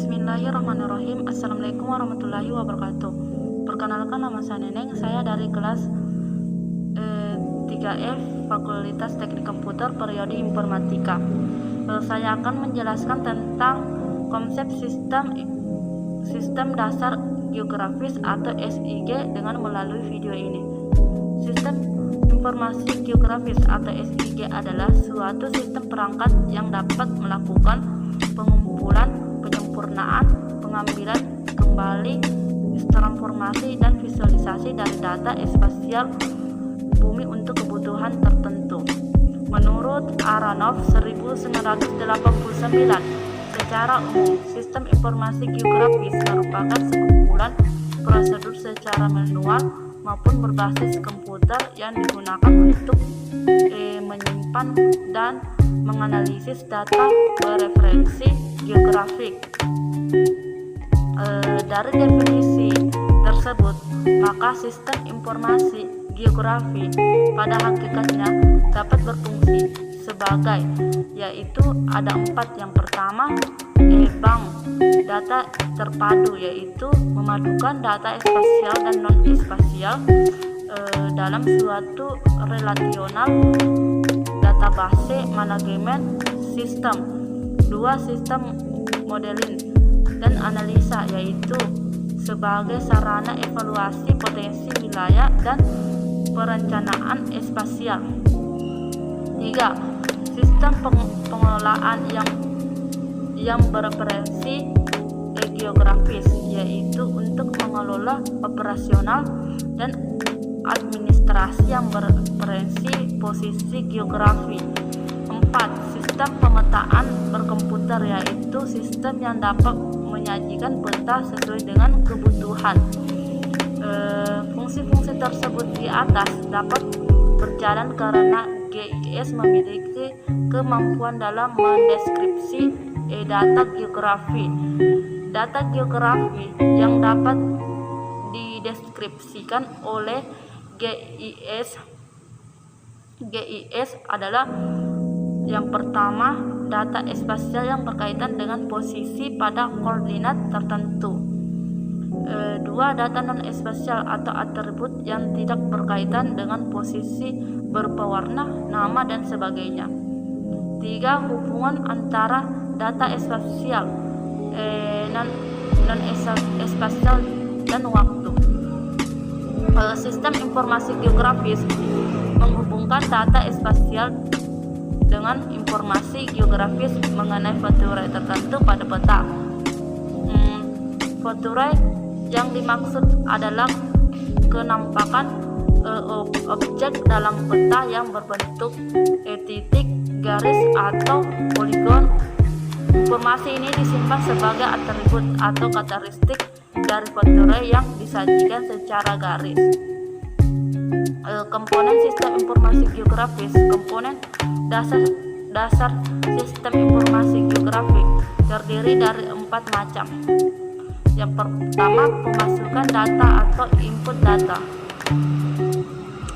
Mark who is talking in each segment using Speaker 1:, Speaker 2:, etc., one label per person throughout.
Speaker 1: Bismillahirrahmanirrahim. Assalamualaikum warahmatullahi wabarakatuh. Perkenalkan, nama saya Neneng. Saya dari kelas 3F Fakultas Teknik Komputer Periode Informatika. Saya akan menjelaskan tentang konsep sistem dasar geografis atau SIG dengan melalui video ini. Sistem informasi geografis atau SIG adalah suatu sistem perangkat yang dapat melakukan pengumpulan, penyempurnaan, pengambilan kembali, transformasi, dan visualisasi dari data spasial bumi untuk kebutuhan tertentu. Menurut Aronoff 1989, secara umum, sistem informasi geografis merupakan sekumpulan prosedur secara manual maupun berbasis komputer yang digunakan untuk menyimpan dan menganalisis data bereferensi geografik. Dari definisi tersebut, maka sistem informasi geografi pada hakikatnya dapat berfungsi sebagai, yaitu ada 4. Yang pertama, bank data terpadu, yaitu memadukan data spasial dan non-spasial dalam suatu relational database manajemen sistem. 2. Sistem modeling dan analisa, yaitu sebagai sarana evaluasi potensi wilayah dan perencanaan spasial. 3. Sistem pengelolaan yang bereferensi geografis, yaitu untuk mengelola operasional dan administrasi yang bereferensi posisi geografi. 4. Sistem pemetaan berkomputer, yaitu sistem yang dapat menyajikan peta sesuai dengan kebutuhan. Fungsi-fungsi tersebut di atas dapat berjalan karena GIS memiliki kemampuan dalam mendeskripsi data geografi. Data geografi yang dapat dideskripsikan oleh GIS adalah yang pertama, data spasial yang berkaitan dengan posisi pada koordinat tertentu. 2. Data non-spasial atau atribut yang tidak berkaitan dengan posisi berupa warna, nama, dan sebagainya. 3. Hubungan antara data spasial, non-spasial, dan waktu. Sistem informasi geografis menghubungkan data spasial dengan informasi geografis mengenai feature tertentu pada peta. Feature yang dimaksud adalah kenampakan objek dalam peta yang berbentuk titik, garis, atau poligon. Informasi ini disimpan sebagai atribut atau karakteristik dari feature yang disajikan secara garis. Komponen sistem informasi geografis. Komponen dasar sistem informasi geografik terdiri dari 4 macam. Yang pertama, pemasukan data atau input data.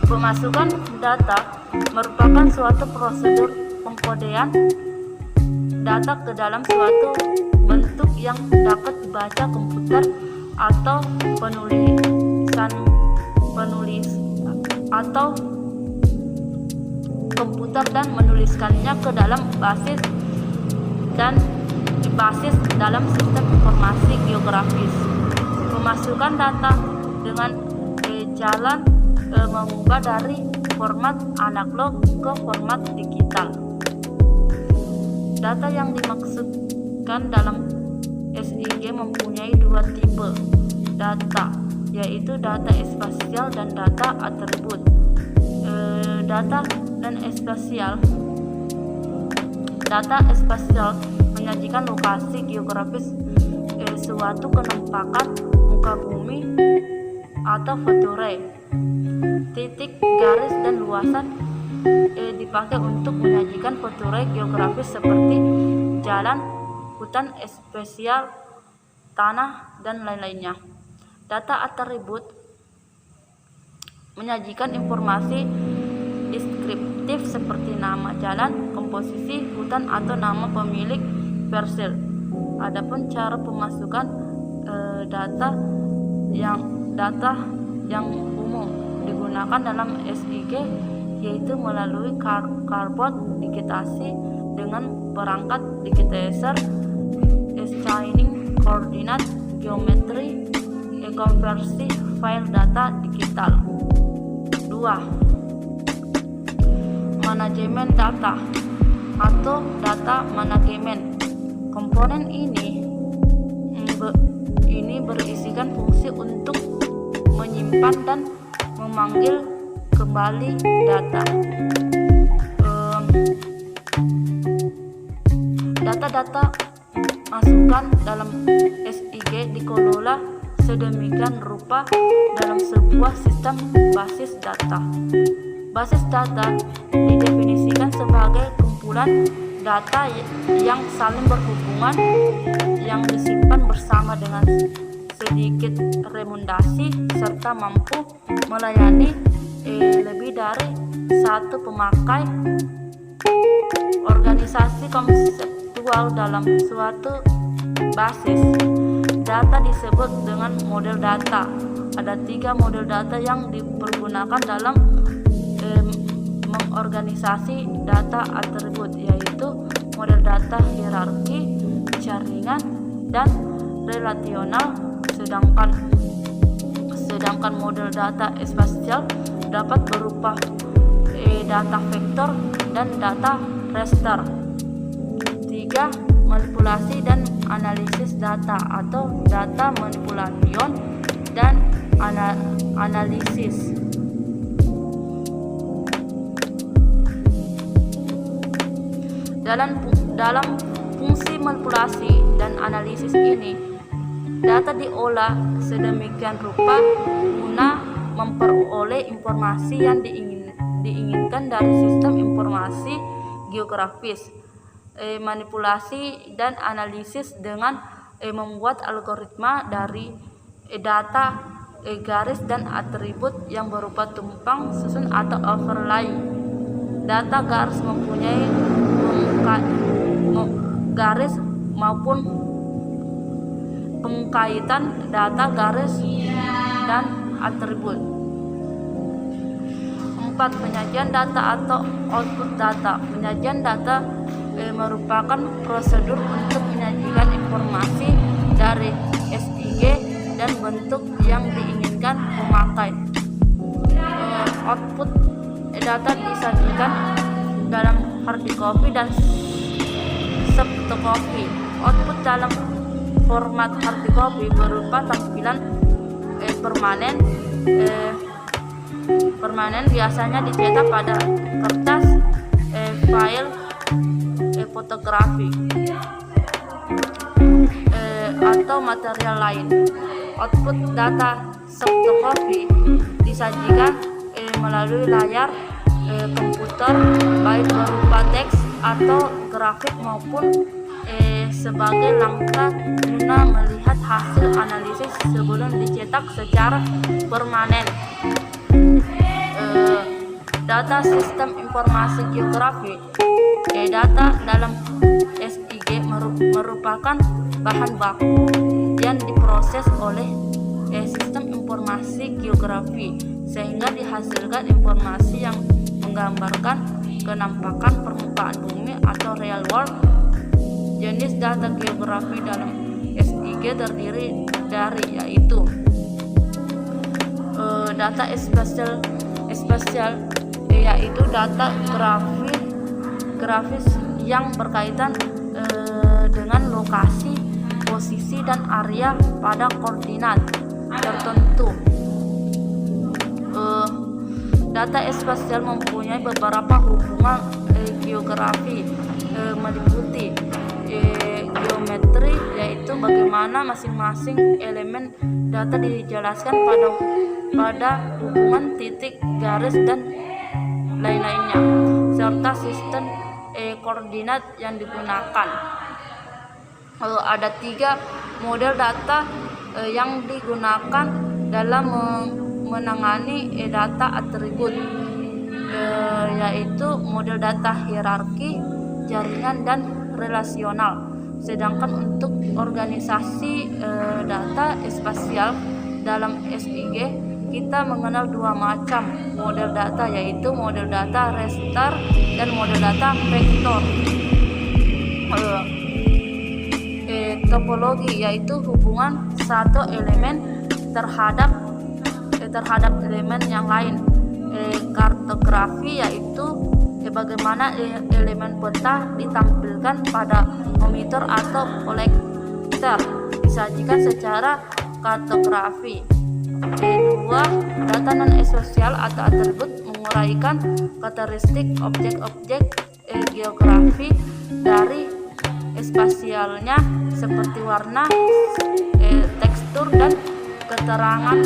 Speaker 1: Pemasukan data merupakan suatu prosedur pengkodean data ke dalam suatu bentuk yang dapat dibaca komputer atau penulis atau komputer dan menuliskannya ke dalam basis dalam sistem informasi geografis. Memasukkan data dengan jalan mengubah dari format analog ke format digital. Data yang dimaksudkan dalam SIG mempunyai 2 tipe data, yaitu data spasial dan data atribut. Data spasial menyajikan lokasi geografis suatu kenampakan muka bumi atau feature. Titik, garis, dan luasan dipakai untuk menyajikan feature geografis seperti jalan, hutan spesial, tanah, dan lain-lainnya. Data atribut menyajikan informasi deskriptif seperti nama jalan, komposisi hutan, atau nama pemilik parcel. Adapun cara pemasukan data yang umum digunakan dalam SIG yaitu melalui cardboard digitasi dengan perangkat digitizer, scanning coordinate, geometri, konversi file data digital. 2. Manajemen data atau data manajemen. Komponen ini berisikan fungsi untuk menyimpan dan memanggil kembali data. Data-data masukan dalam SIG dikelola sedemikian rupa dalam sebuah sistem basis data. Basis data didefinisikan sebagai kumpulan data yang saling berhubungan, yang disimpan bersama dengan sedikit redundasi serta mampu melayani lebih dari satu pemakai. Organisasi konseptual dalam suatu basis data disebut dengan model data. Ada 3 model data yang dipergunakan dalam mengorganisasi data atribut, yaitu model data hierarki, jaringan, dan relasional. Sedangkan model data spasial dapat berupa data vektor dan data raster. 3. Manipulasi dan analisis data atau data manipulation dan analisis. Dalam fungsi manipulasi dan analisis ini, data diolah sedemikian rupa guna memperoleh informasi yang diinginkan dari sistem informasi geografis. Manipulasi dan analisis dengan membuat algoritma dari data garis dan atribut yang berupa tumpang susun atau overlay. Data garis mempunyai garis maupun pengkaitan data garis dan atribut. 4. Penyajian data atau output data. Penyajian data merupakan prosedur untuk menyajikan informasi dari SIG dan bentuk yang diinginkan pemakai. Output data disajikan dalam hard copy dan soft copy. Output dalam format hard copy berupa tampilan permanen biasanya dicetak pada kertas, file fotografi atau material lain. Output data soft copy disajikan melalui layar komputer, baik berupa teks atau grafik maupun sebagai langkah guna melihat hasil analisis sebelum dicetak secara permanen. Data sistem informasi geografi. Data dalam SIG merupakan bahan baku yang diproses oleh sistem informasi geografi sehingga dihasilkan informasi yang menggambarkan kenampakan permukaan bumi atau real world. Jenis data geografi dalam SIG terdiri dari yaitu data spasial yaitu data grafis yang berkaitan dengan lokasi, posisi, dan area pada koordinat tertentu. Data spasial mempunyai beberapa hubungan geografi meliputi geometri, yaitu bagaimana masing-masing elemen data dijelaskan pada hubungan titik, garis, dan lain-lainnya, serta sistem koordinat yang digunakan. Ada 3 model data yang digunakan dalam menangani data atribut, yaitu model data hierarki, jaringan, dan relasional. Sedangkan untuk organisasi data spasial dalam SIG kita mengenal dua macam model data, yaitu model data raster dan model data vektor. Topologi yaitu hubungan satu elemen terhadap elemen yang lain. Kartografi yaitu bagaimana elemen peta ditampilkan pada monitor atau kolektor disajikan secara kartografi. Kedua, data non spasial atau atribut menguraikan karakteristik objek-objek geografi dari spasialnya seperti warna, tekstur dan keterangan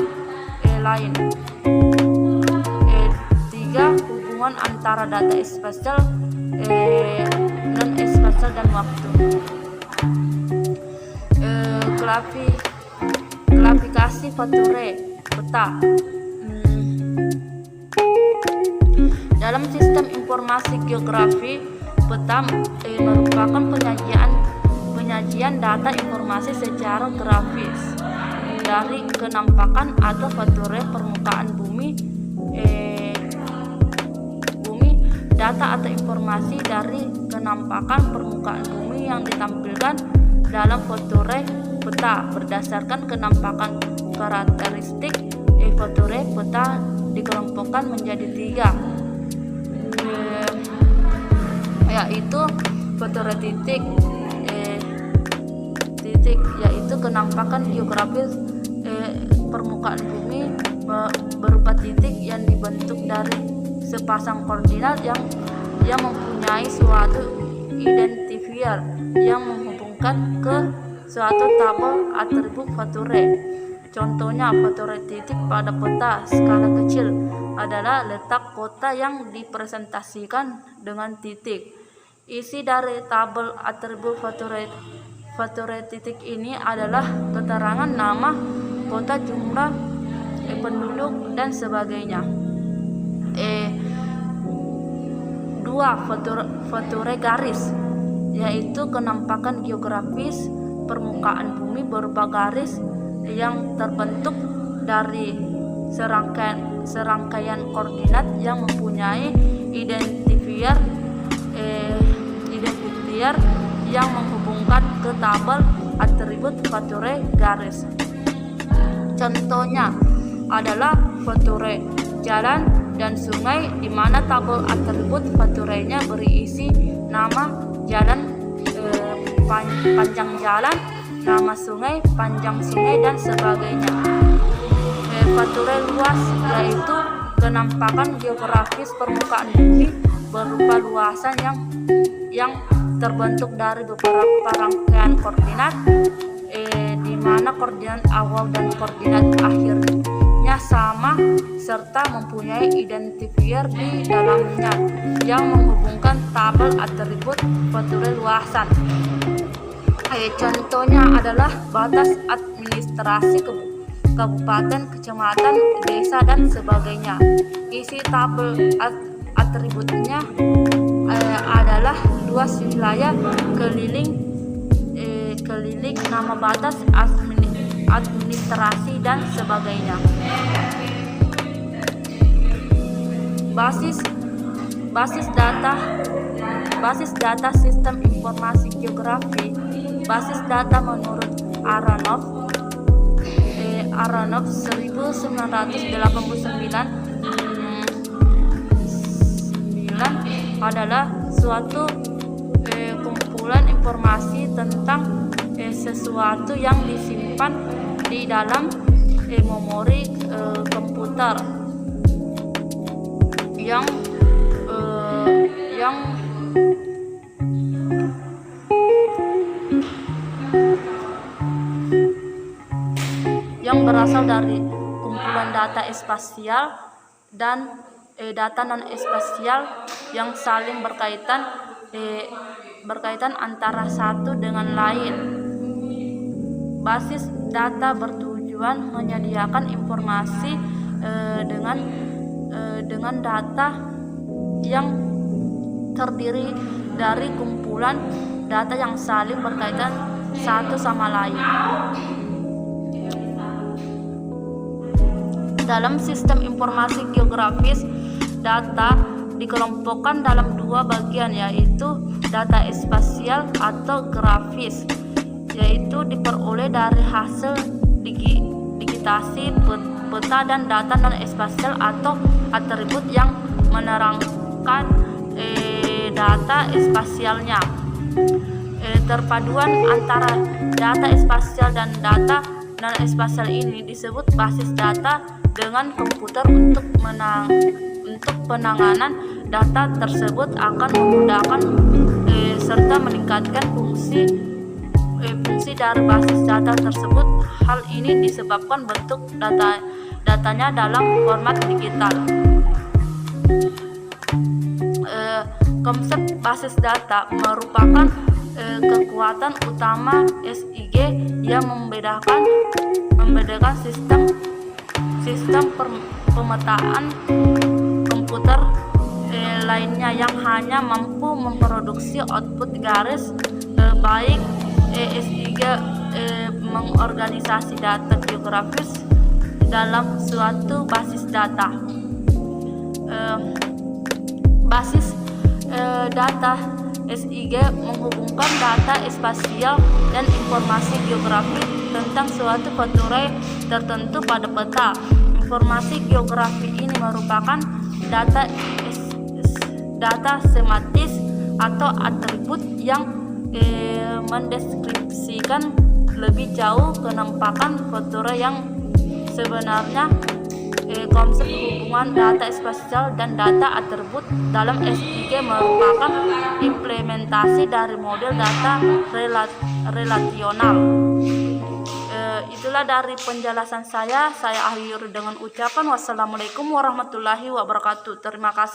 Speaker 1: lain. Tiga, hubungan antara data spasial, non spasial dan waktu. Klasifikasi Fature peta. Dalam sistem informasi geografi, peta merupakan penyajian data informasi secara grafis dari kenampakan atau fature permukaan bumi. Data atau informasi dari kenampakan permukaan bumi yang ditampilkan dalam fature peta berdasarkan kenampakan karakteristik. Fature peta dikelompokkan menjadi tiga, yaitu fature titik, yaitu kenampakan geografis permukaan bumi berupa titik yang dibentuk dari sepasang koordinat yang mempunyai suatu identifier yang menghubungkan ke suatu tabel atribut fature. Contohnya, fature titik pada peta skala kecil adalah letak kota yang dipresentasikan dengan titik. Isi dari tabel atribut fature titik ini adalah keterangan nama kota, jumlah penduduk dan sebagainya. Dua, fature garis, yaitu kenampakan geografis permukaan bumi berupa garis yang terbentuk dari serangkaian koordinat yang mempunyai identifier yang menghubungkan ke tabel atribut fature garis. Contohnya adalah fature jalan dan sungai, di mana tabel atribut faturenya berisi nama jalan, panjang jalan, nama sungai, panjang sungai dan sebagainya. Fature luas yaitu kenampakan geografis permukaan bumi berupa luasan yang terbentuk dari beberapa rangkaian koordinat, di mana koordinat awal dan koordinat akhirnya sama serta mempunyai identifier di dalamnya yang menghubungkan tabel atribut fature luasan. Contohnya adalah batas administrasi kabupaten, kecamatan, desa dan sebagainya. Isi tabel atributnya adalah luas wilayah keliling nama batas administrasi dan sebagainya. Basis data sistem informasi geografi. Basis data menurut Aronoff 1989 adalah suatu kumpulan informasi tentang sesuatu yang disimpan di dalam memori komputer yang berasal dari kumpulan data spasial dan data non spasial yang saling berkaitan antara satu dengan lain. Basis data bertujuan menyediakan informasi dengan data yang terdiri dari kumpulan data yang saling berkaitan satu sama lain. Dalam sistem informasi geografis, data dikelompokkan dalam dua bagian, yaitu data spasial atau grafis, yaitu diperoleh dari hasil digitasi peta, dan data non-spasial atau atribut yang menerangkan data spasialnya. Terpaduan antara data spasial dan data non-spasial ini disebut basis data dengan komputer. Untuk penanganan data tersebut akan memudahkan serta meningkatkan fungsi dari basis data tersebut. Hal ini disebabkan bentuk datanya dalam format digital. Konsep basis data merupakan kekuatan utama SIG yang membedakan sistem pemetaan komputer lainnya yang hanya mampu memproduksi output garis baik. SIG mengorganisasi data geografis dalam suatu basis data. Basis data SIG menghubungkan data spasial dan informasi geografis tentang suatu feature tertentu pada peta. Informasi geografi ini merupakan data sematis atau atribut yang mendeskripsikan lebih jauh penampakan feature yang sebenarnya. Konsep hubungan data spasial dan data atribut dalam SIG merupakan implementasi dari model data relasional. Itulah dari penjelasan saya akhiri dengan ucapan wassalamualaikum warahmatullahi wabarakatuh. Terima kasih.